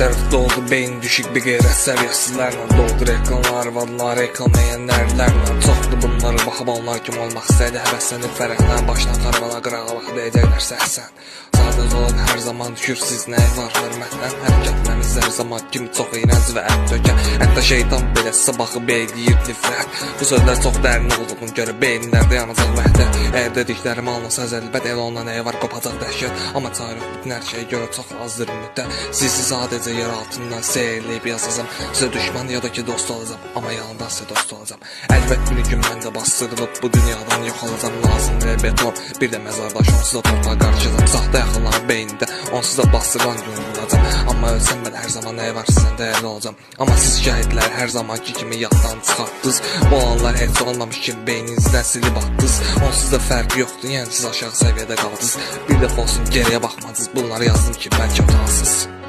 tərəfdə oldu beyin düşük bir qeyrət səviyyəsizlərlə doldu. Reklamlar, vadlar, reklam məyənlərlə çoxdu bunları baxıb onlar kim olmaq istəydi. Həvəslənib fərəhlən başına karvana qırağa bax deyəcəklər səhsən. Sadəcə olan hər zaman düşür siz nəyi var hörmətlə. Hərəkətləriniz hər zaman kimi çox iyrənc və ət dökən. Hətta şeytan belə sizə baxıb eyləyir nifrət. Bu sözlər çox dərin olduğunu görə beyinlərdə yanacaq vəhdət. Əgər dediklərimi almasaz əlbət elə ondan nəyi var qopacaq dəhşət. Amma çarıq bütün hər şeyə görə çox azdır müddət. Sizi sadəcə yer altından seyirləyib yazacağam. Sizə düşmən ya da ki dost olacağam. Amma yanında sizə dost olacağam. Əlbət bir gün mən də bastırılıb bu dünyadan yox olacağam. Lazımdır beton bir də məzardaş onsuz da torpağa qarışacağam. Saxta yaxınların beynində onsuz da bastırılan gün olacağam. Amma ölsəm mən hər zaman nəyi var sizdən dəyərli olacağam. Amma siz şəhidlər hər zamanki kimi yaddan çıxartdınız. Bu olanlar heç olmamış kimi beyninizdən silib atdınız. Onsuz da fərqi yoxdur, yəni siz aşağı səviyyədə qaldınız. Bir dəfə olsun geriyə baxmadınız. Bunları yazdım ki bəlkə utansınız.